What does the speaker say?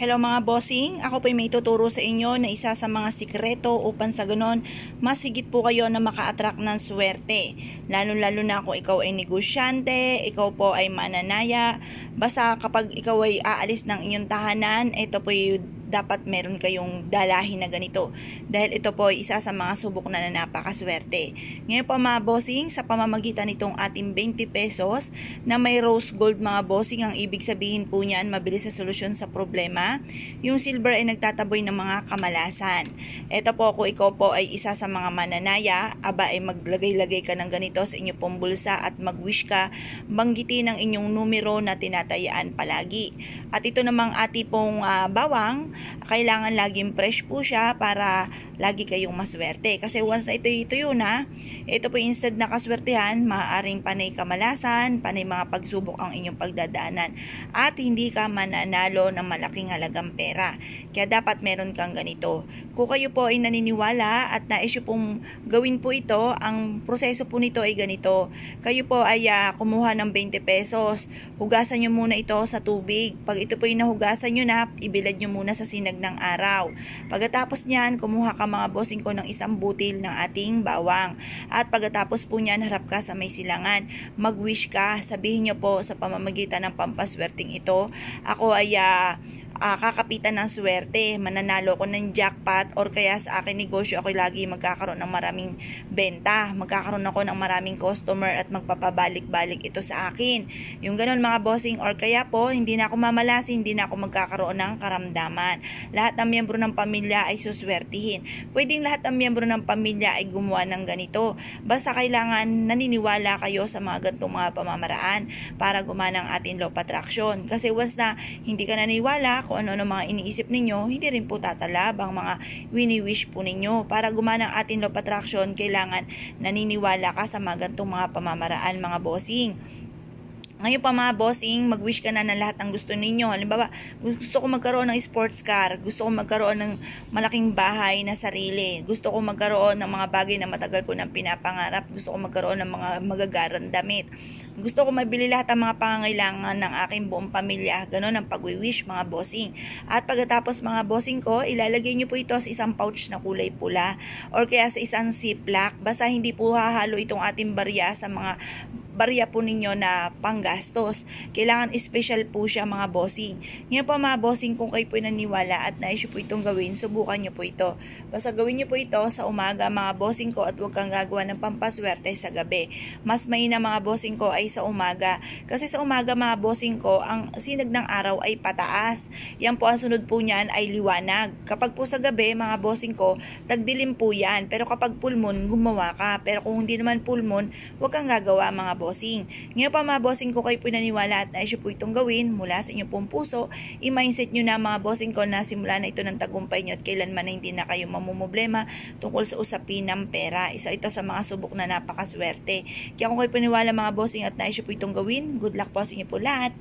Hello mga bossing, ako po may tuturo sa inyo na isa sa mga sikreto upang sa ganon, mas higit po kayo na maka-attract ng swerte. Lalo-lalo na kung ikaw ay negosyante, ikaw po ay mananaya, basta kapag ikaw ay aalis ng inyong tahanan, ito po yung dapat meron kayong dalahin na ganito. Dahil ito po ay isa sa mga subok na napakaswerte. Ngayon po mga bossing, sa pamamagitan nitong ating 20 pesos na may rose gold mga bossing, ang ibig sabihin po niyan, mabilis sa solusyon sa problema. Yung silver ay nagtataboy ng mga kamalasan. Ito po, kung ikaw po ay isa sa mga mananaya, aba ay maglagay-lagay ka ng ganito sa inyong pong bulsa at mag-wish ka, banggitin ang inyong numero na tinatayaan palagi. At ito namang ati pong bawang, kailangan laging fresh po siya para lagi kayong maswerte. Kasi once na ito yun na, ito po instead na kaswertehan, maaaring panay kamalasan, panay mga pagsubok ang inyong pagdadaanan at hindi ka mananalo ng malaking halagang pera. Kaya dapat meron kang ganito. Kung kayo po ay naniniwala at nais nyo pong gawin po ito, ang proseso po nito ay ganito. Kayo po ay kumuha ng 20 pesos, hugasan nyo muna ito sa tubig. Pag ito po ay nahugasan nyo na, ibilad nyo muna sa sinag ng araw. Pagkatapos niyan, kumuha ka mga bossing ko ng isang butil ng ating bawang. At pagkatapos po niyan, harap ka sa may silangan. Mag-wish ka, sabihin nyo po sa pamamagitan ng pampaswerteng ito, ako ay kakapitan ng swerte, mananalo ko ng jackpot, or kaya sa akin negosyo ako lagi magkakaroon ng maraming benta, magkakaroon ako ng maraming customer at magpapabalik-balik ito sa akin. Yung ganun mga bossing, or kaya po hindi na ako mamalasin, hindi na ako magkakaroon ng karamdaman. Lahat ng miyembro ng pamilya ay suswertihin. Pwedeng lahat ng miyembro ng pamilya ay gumawa ng ganito. Basta kailangan naniniwala kayo sa mga ganitong mga pamamaraan para gumana ang ating law of attraction. Kasi once na hindi ka naniniwala kung ano mga iniisip ninyo, hindi rin po tatalab ang mga wini-wish po ninyo. Para gumana ang ating law of attraction, kailangan naniniwala ka sa mga ganitong mga pamamaraan mga bossing. Ngayon pa mga bossing, mag-wish ka na ng lahat ng gusto ninyo. Halimbawa, gusto ko magkaroon ng sports car, gusto ko magkaroon ng malaking bahay na sarili, gusto ko magkaroon ng mga bagay na matagal ko nang pinapangarap, gusto ko magkaroon ng mga magagarang damit, gusto ko mabili lahat ng mga pangangailangan ng aking buong pamilya. Ganon ang pag-wish mga bossing. At pagkatapos mga bossing ko, ilalagay nyo po ito sa isang pouch na kulay pula or kaya sa isang ziplock. Basta hindi po hahalo itong ating barya sa mga barya po ninyo na panggastos. Kailangan special po siya mga bossing. Ngayon po mga bossing, kung kayo po naniwala at nais po itong gawin, subukan nyo po ito. Basta gawin nyo po ito sa umaga mga bossing ko at huwag kang gagawa ng pampaswerte sa gabi. Mas maina mga bossing ko ay sa umaga. Kasi sa umaga mga bossing ko, ang sinag ng araw ay pataas. Yan po ang sunod po niyan ay liwanag. Kapag po sa gabi mga bossing ko, tagdilim po yan. Pero kapag full moon, gumawa ka. Pero kung hindi naman full moon, huwag kang gagawa mga bossing. Ngayon pa mga bossing ko, kayo po naniwala at nais po itong gawin mula sa inyong pong puso, i-mindset nyo na mga bossing ko na simula na ito ng tagumpay nyo at kailanman na hindi na kayo mamumblema tungkol sa usapin ng pera. Isa ito sa mga subok na napakaswerte. Kaya kung kayo po naniwala mga bossing at nais po itong gawin, good luck po sa inyo po lahat.